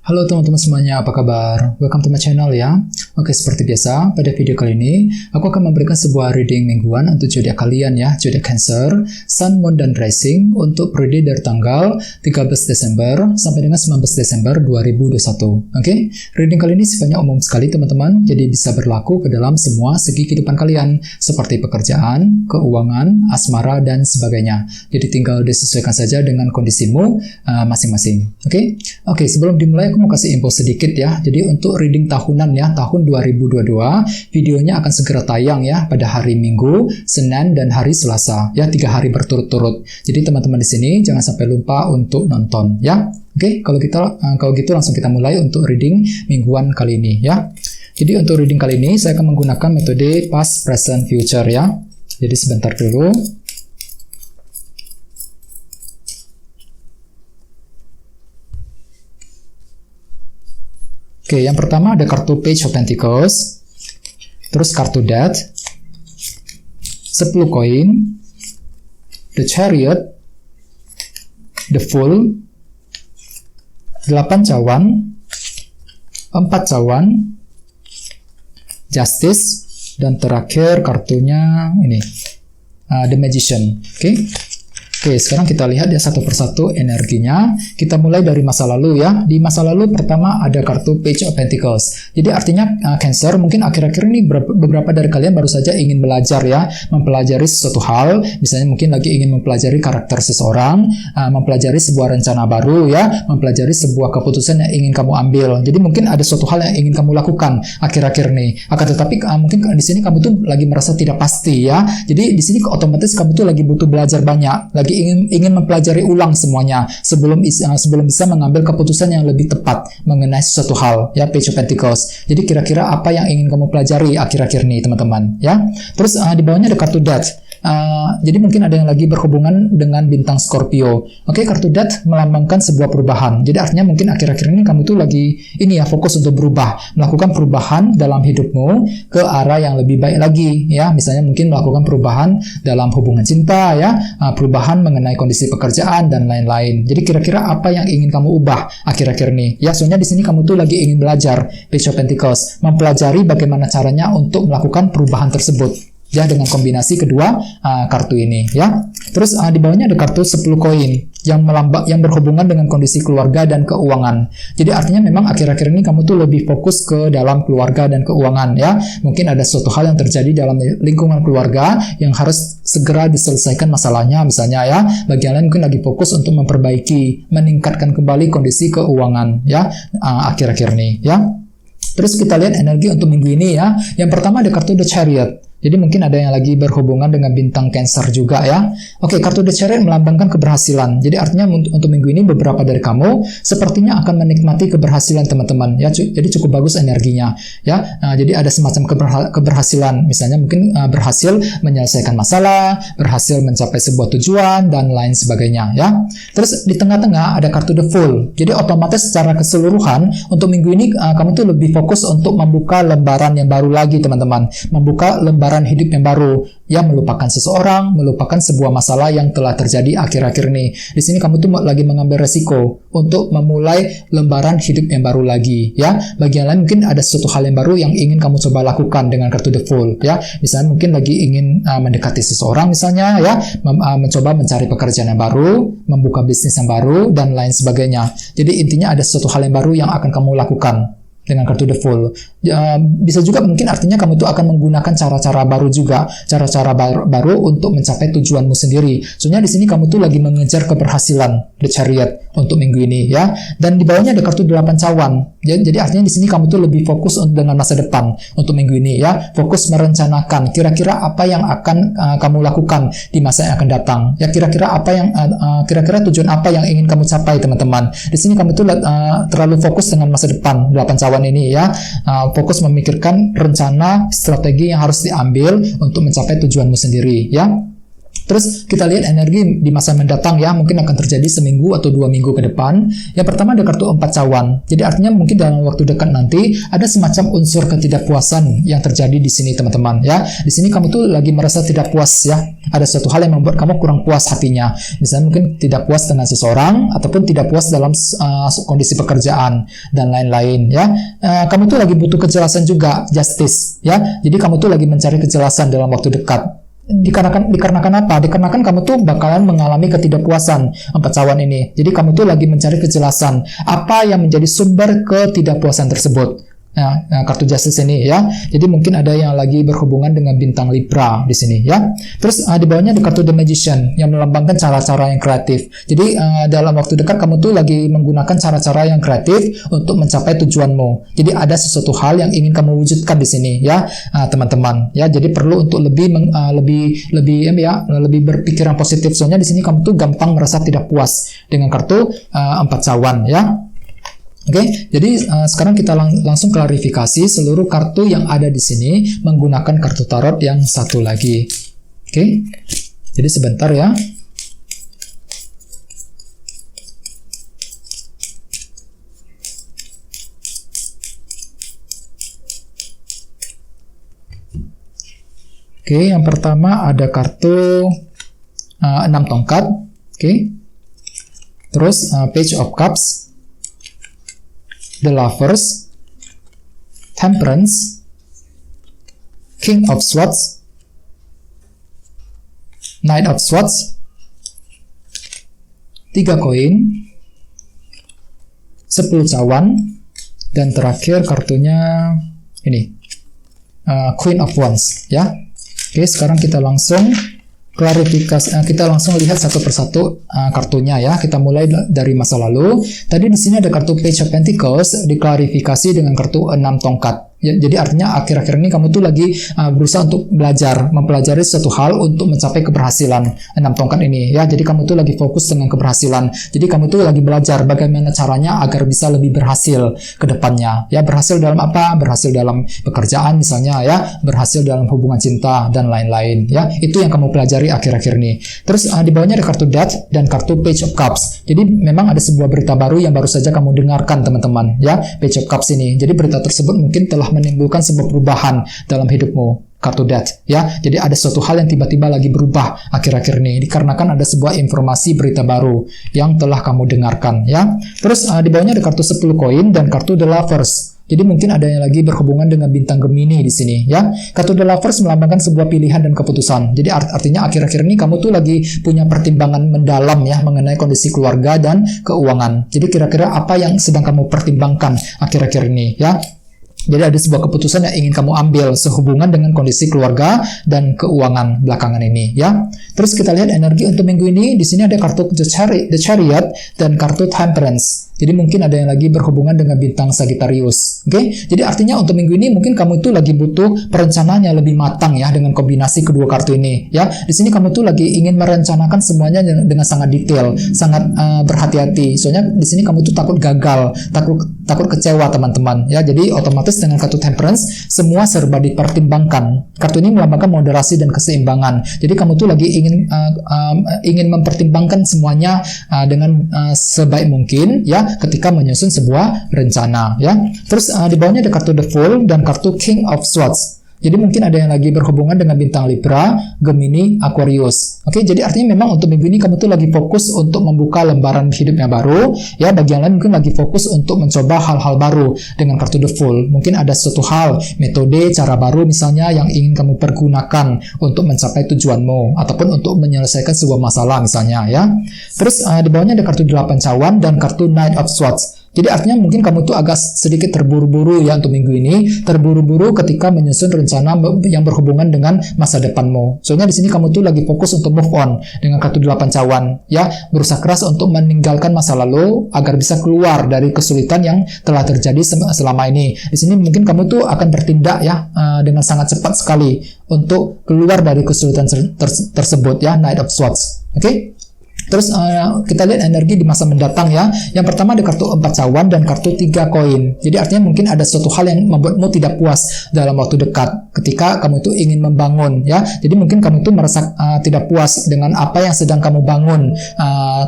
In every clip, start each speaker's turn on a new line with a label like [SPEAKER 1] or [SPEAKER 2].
[SPEAKER 1] Halo teman-teman semuanya, apa kabar? Welcome to my channel ya. Oke, seperti biasa, pada video kali ini, aku akan memberikan sebuah reading mingguan untuk zodiak kalian ya, zodiak Cancer, Sun, Moon, dan Rising untuk periode dari tanggal 13 Desember sampai dengan 19 Desember 2021. Oke, reading kali ini sifatnya umum sekali teman-teman, jadi bisa berlaku ke dalam semua segi kehidupan kalian, seperti pekerjaan, keuangan, asmara, dan sebagainya. Jadi tinggal disesuaikan saja dengan kondisimu masing-masing. Oke, sebelum dimulai, aku mau kasih info sedikit ya. Jadi untuk reading tahunan ya, tahun 2022, videonya akan segera tayang ya pada hari Minggu, Senin, dan hari Selasa ya, 3 hari berturut-turut. Jadi teman-teman di sini jangan sampai lupa untuk nonton ya. Oke, kalau gitu langsung kita mulai untuk reading mingguan kali ini ya. Jadi untuk reading kali ini saya akan menggunakan metode past, present, future ya. Jadi sebentar dulu. Oke, yang pertama ada kartu Page of Pentacles, terus kartu Death, 10 koin, The Chariot, The Fool, 8 cawan, 4 cawan, Justice, dan terakhir kartunya ini, The Magician. Oke, sekarang kita lihat ya satu persatu energinya. Kita mulai dari masa lalu ya. Di masa lalu pertama ada kartu Page of Pentacles. Jadi artinya Cancer mungkin akhir-akhir ini beberapa dari kalian baru saja ingin belajar ya, mempelajari sesuatu hal. Misalnya mungkin lagi ingin mempelajari karakter seseorang, mempelajari sebuah rencana baru ya, mempelajari sebuah keputusan yang ingin kamu ambil. Jadi mungkin ada suatu hal yang ingin kamu lakukan akhir-akhir ini. Akan tetapi mungkin di sini kamu tuh lagi merasa tidak pasti ya. Jadi di sini otomatis kamu tuh lagi butuh belajar banyak, lagi ingin mempelajari ulang semuanya sebelum bisa mengambil keputusan yang lebih tepat mengenai sesuatu hal ya, Page of Pentacles. Jadi kira-kira apa yang ingin kamu pelajari akhir-akhir ini teman-teman ya. Terus di bawahnya ada kartu Death. Jadi mungkin ada yang lagi berhubungan dengan bintang Scorpio. Oke, kartu Death melambangkan sebuah perubahan. Jadi artinya mungkin akhir-akhir ini kamu tuh lagi ini ya, fokus untuk berubah, melakukan perubahan dalam hidupmu ke arah yang lebih baik lagi ya. Misalnya mungkin melakukan perubahan dalam hubungan cinta ya, perubahan mengenai kondisi pekerjaan dan lain-lain. Jadi kira-kira apa yang ingin kamu ubah akhir-akhir ini? Ya, soalnya di sini kamu tuh lagi ingin belajar, Page of Pentacles, mempelajari bagaimana caranya untuk melakukan perubahan tersebut. Ya, dengan kombinasi kedua kartu ini ya. Terus di bawahnya ada kartu 10 koin yang berhubungan dengan kondisi keluarga dan keuangan. Jadi artinya memang akhir-akhir ini kamu tuh lebih fokus ke dalam keluarga dan keuangan ya. Mungkin ada suatu hal yang terjadi dalam lingkungan keluarga yang harus segera diselesaikan masalahnya misalnya ya. Bagian lain mungkin lagi fokus untuk memperbaiki, meningkatkan kembali kondisi keuangan ya akhir-akhir ini ya. Terus kita lihat energi untuk minggu ini ya. Yang pertama ada kartu The Chariot. Jadi mungkin ada yang lagi berhubungan dengan bintang Cancer juga ya. Oke, kartu The Chariot melambangkan keberhasilan. Jadi artinya untuk minggu ini beberapa dari kamu sepertinya akan menikmati keberhasilan teman-teman ya. Jadi cukup bagus energinya ya. Jadi ada semacam keberhasilan. Misalnya mungkin berhasil menyelesaikan masalah, berhasil mencapai sebuah tujuan dan lain sebagainya ya. Terus di tengah-tengah ada kartu The Fool. Jadi otomatis secara keseluruhan untuk minggu ini kamu tuh lebih fokus untuk membuka lembaran yang baru lagi teman-teman. Membuka lembaran hidup yang baru ya, melupakan seseorang, melupakan sebuah masalah yang telah terjadi akhir-akhir ini. Di sini kamu tuh lagi mengambil resiko untuk memulai lembaran hidup yang baru lagi ya. Bagian lain mungkin ada sesuatu hal yang baru yang ingin kamu coba lakukan dengan kartu The Fool ya. Misalnya mungkin lagi ingin mendekati seseorang misalnya ya, mencoba mencari pekerjaan yang baru, membuka bisnis yang baru dan lain sebagainya. Jadi intinya ada sesuatu hal yang baru yang akan kamu lakukan dengan kartu The Fool. Bisa juga mungkin artinya kamu tuh akan menggunakan cara-cara baru juga, cara-cara baru untuk mencapai tujuanmu sendiri. Soalnya di sini kamu tuh lagi mengejar keberhasilan, The Chariot untuk minggu ini ya. Dan di bawahnya ada kartu 8 cawan. Jadi artinya di sini kamu tuh lebih fokus dengan masa depan untuk minggu ini ya. Fokus merencanakan kira-kira apa yang akan kamu lakukan di masa yang akan datang. Ya, kira-kira tujuan apa yang ingin kamu capai teman-teman. Di sini kamu tuh terlalu fokus dengan masa depan 8 cawan ini ya. Fokus memikirkan rencana strategi yang harus diambil untuk mencapai tujuanmu sendiri ya. Terus kita lihat energi di masa mendatang ya, mungkin akan terjadi seminggu atau 2 minggu ke depan. Yang pertama ada kartu 4 cawan. Jadi artinya mungkin dalam waktu dekat nanti ada semacam unsur ketidakpuasan yang terjadi di sini teman-teman ya. Di sini kamu tuh lagi merasa tidak puas ya. Ada suatu hal yang membuat kamu kurang puas hatinya. Misalnya mungkin tidak puas dengan seseorang ataupun tidak puas dalam kondisi pekerjaan dan lain-lain ya. Kamu tuh lagi butuh kejelasan juga, justice ya. Jadi kamu tuh lagi mencari kejelasan dalam waktu dekat. Dikarenakan apa? Dikarenakan kamu tuh bakalan mengalami ketidakpuasan 4 cawan ini. Jadi kamu tuh lagi mencari kejelasan apa yang menjadi sumber ketidakpuasan tersebut. Nah, kartu Justice ini ya. Jadi mungkin ada yang lagi berhubungan dengan bintang Libra di sini ya. Terus di bawahnya ada kartu The Magician yang melambangkan cara-cara yang kreatif. Jadi dalam waktu dekat kamu tuh lagi menggunakan cara-cara yang kreatif untuk mencapai tujuanmu. Jadi ada sesuatu hal yang ingin kamu wujudkan di sini ya, teman-teman. Ya, jadi perlu untuk lebih berpikiran positif. Soalnya di sini kamu tuh gampang merasa tidak puas dengan kartu 4 cawan ya. Oke, jadi sekarang kita langsung klarifikasi seluruh kartu yang ada di sini menggunakan kartu tarot yang satu lagi. Oke, jadi sebentar ya. Oke, yang pertama ada kartu 6 tongkat. Oke, terus Page of Cups, The Lovers, Temperance, King of Swords, Knight of Swords, 3 koin, 10 cawan, dan terakhir kartunya ini, Queen of Wands ya. Oke, sekarang kita langsung klarifikasi, kita langsung lihat satu persatu kartunya ya. Kita mulai dari masa lalu. Tadi di sini ada kartu Page of Pentacles diklarifikasi dengan kartu 6 tongkat. Ya, jadi artinya akhir-akhir ini kamu tuh lagi berusaha untuk mempelajari suatu hal untuk mencapai keberhasilan 6 tongkat ini ya. Jadi kamu tuh lagi fokus dengan keberhasilan. Jadi kamu tuh lagi belajar bagaimana caranya agar bisa lebih berhasil ke depannya. Ya, berhasil dalam apa? Berhasil dalam pekerjaan misalnya ya, berhasil dalam hubungan cinta dan lain-lain ya. Itu yang kamu pelajari akhir-akhir ini. Terus di bawahnya ada kartu Death dan kartu Page of Cups. Jadi memang ada sebuah berita baru yang baru saja kamu dengarkan teman-teman ya, Page of Cups ini. Jadi berita tersebut mungkin telah menimbulkan sebuah perubahan dalam hidupmu, kartu Death ya. Jadi ada suatu hal yang tiba-tiba lagi berubah akhir-akhir ini dikarenakan ada sebuah informasi berita baru yang telah kamu dengarkan ya. Terus di bawahnya ada kartu 10 koin dan kartu The Lovers. Jadi mungkin ada yang lagi berhubungan dengan bintang Gemini di sini ya. Kartu The Lovers melambangkan sebuah pilihan dan keputusan. Jadi artinya akhir-akhir ini kamu tuh lagi punya pertimbangan mendalam ya mengenai kondisi keluarga dan keuangan. Jadi kira-kira apa yang sedang kamu pertimbangkan akhir-akhir ini ya. Jadi ada sebuah keputusan yang ingin kamu ambil sehubungan dengan kondisi keluarga dan keuangan belakangan ini ya. Terus kita lihat energi untuk minggu ini. Di sini ada kartu The Chariot dan kartu Temperance. Jadi mungkin ada yang lagi berhubungan dengan bintang Sagittarius. Oke? Jadi artinya untuk minggu ini mungkin kamu itu lagi butuh perencanaan yang lebih matang ya dengan kombinasi kedua kartu ini ya. Di sini kamu tuh lagi ingin merencanakan semuanya dengan sangat detail, sangat berhati-hati. Soalnya di sini kamu tuh takut gagal, takut kecewa teman-teman ya. Jadi otomatis dengan kartu Temperance semua serba dipertimbangkan. Kartu ini melambangkan moderasi dan keseimbangan. Jadi kamu tuh lagi ingin mempertimbangkan semuanya dengan sebaik mungkin ya ketika menyusun sebuah rencana ya. Terus di bawahnya ada kartu The Fool dan kartu King of Swords. Jadi mungkin ada yang lagi berhubungan dengan bintang Libra, Gemini, Aquarius. Oke, jadi artinya memang untuk minggu ini kamu tuh lagi fokus untuk membuka lembaran hidup yang baru. Ya, bagi yang lain mungkin lagi fokus untuk mencoba hal-hal baru dengan kartu The Fool. Mungkin ada suatu hal, metode, cara baru misalnya yang ingin kamu pergunakan untuk mencapai tujuanmu ataupun untuk menyelesaikan sebuah masalah misalnya ya. Terus di bawahnya ada kartu 8 cawan dan kartu Knight of Swords. Jadi artinya mungkin kamu tuh agak sedikit terburu-buru ya untuk minggu ini, terburu-buru ketika menyusun rencana yang berhubungan dengan masa depanmu. Soalnya di sini kamu tuh lagi fokus untuk move on dengan kartu 8 cawan ya, berusaha keras untuk meninggalkan masa lalu agar bisa keluar dari kesulitan yang telah terjadi selama ini. Di sini mungkin kamu tuh akan bertindak ya dengan sangat cepat sekali untuk keluar dari kesulitan tersebut ya, Knight of Swords. Oke? Terus kita lihat energi di masa mendatang ya. Yang pertama ada kartu 4 cawan dan kartu 3 koin. Jadi artinya mungkin ada suatu hal yang membuatmu tidak puas dalam waktu dekat ketika kamu itu ingin membangun ya. Jadi mungkin kamu itu merasa tidak puas dengan apa yang sedang kamu bangun,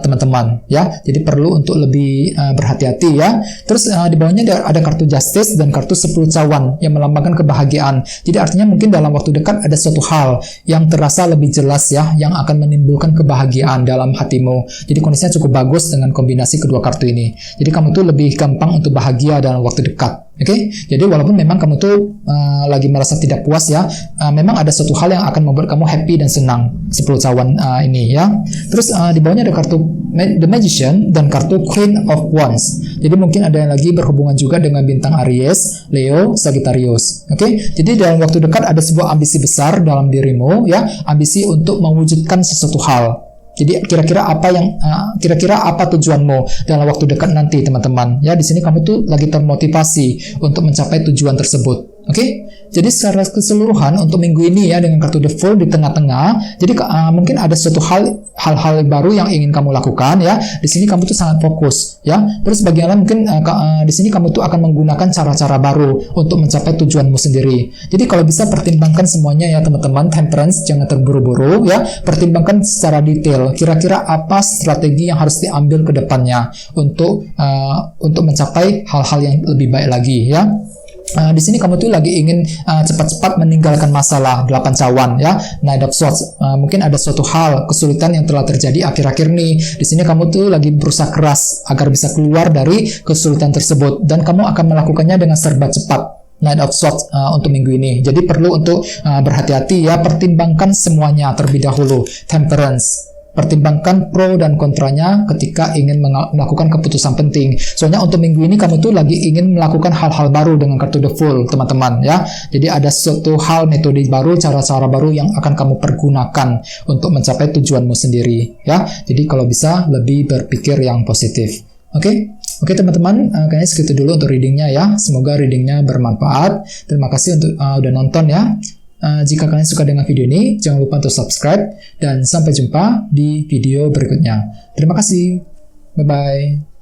[SPEAKER 1] teman-teman ya. Jadi perlu untuk lebih berhati-hati ya. Terus di bawahnya ada kartu justice dan kartu 10 cawan yang melambangkan kebahagiaan. Jadi artinya mungkin dalam waktu dekat ada suatu hal yang terasa lebih jelas ya, yang akan menimbulkan kebahagiaan dalam hatimu. Jadi kondisinya cukup bagus dengan kombinasi kedua kartu ini. Jadi kamu tuh lebih gampang untuk bahagia dalam waktu dekat. Oke, jadi walaupun memang kamu tuh lagi merasa tidak puas ya, memang ada suatu hal yang akan membuat kamu happy dan senang. 10 cawan ini ya. Terus di bawahnya ada kartu The Magician dan kartu Queen of Wands. Jadi mungkin ada yang lagi berhubungan juga dengan bintang Aries, Leo, Sagittarius. Oke, jadi dalam waktu dekat ada sebuah ambisi besar dalam dirimu ya, ambisi untuk mewujudkan sesuatu hal. Jadi kira-kira apa tujuanmu dalam waktu dekat nanti, teman-teman? Ya, di sini kamu tuh lagi termotivasi untuk mencapai tujuan tersebut. Oke? Jadi secara keseluruhan untuk minggu ini ya, dengan kartu The Fool di tengah-tengah, jadi mungkin ada suatu hal-hal baru yang ingin kamu lakukan ya. Di sini kamu tuh sangat fokus ya. Terus bagian lain mungkin di sini kamu tuh akan menggunakan cara-cara baru untuk mencapai tujuanmu sendiri. Jadi kalau bisa pertimbangkan semuanya ya, teman-teman. Temperance, jangan terburu-buru ya. Pertimbangkan secara detail. Kira-kira apa strategi yang harus diambil ke depannya untuk mencapai hal-hal yang lebih baik lagi ya. Di sini kamu tuh lagi ingin cepat-cepat meninggalkan masalah, 8 cawan ya. Knight of Swords, mungkin ada suatu hal kesulitan yang telah terjadi akhir-akhir nih. Di sini kamu tuh lagi berusaha keras agar bisa keluar dari kesulitan tersebut, dan kamu akan melakukannya dengan serba cepat. Knight of Swords untuk minggu ini. Jadi perlu untuk berhati-hati ya, pertimbangkan semuanya terlebih dahulu. Temperance, pertimbangkan pro dan kontranya ketika ingin melakukan keputusan penting. Soalnya untuk minggu ini kamu tuh lagi ingin melakukan hal-hal baru dengan kartu The Fool, teman-teman ya. Jadi ada suatu hal, metode baru, cara-cara baru yang akan kamu pergunakan untuk mencapai tujuanmu sendiri ya. Jadi kalau bisa lebih berpikir yang positif. Oke, teman-teman, kayaknya segitu dulu untuk readingnya ya. Semoga readingnya bermanfaat. Terima kasih untuk udah nonton ya. Jika kalian suka dengan video ini, jangan lupa untuk subscribe, dan sampai jumpa di video berikutnya. Terima kasih. Bye-bye.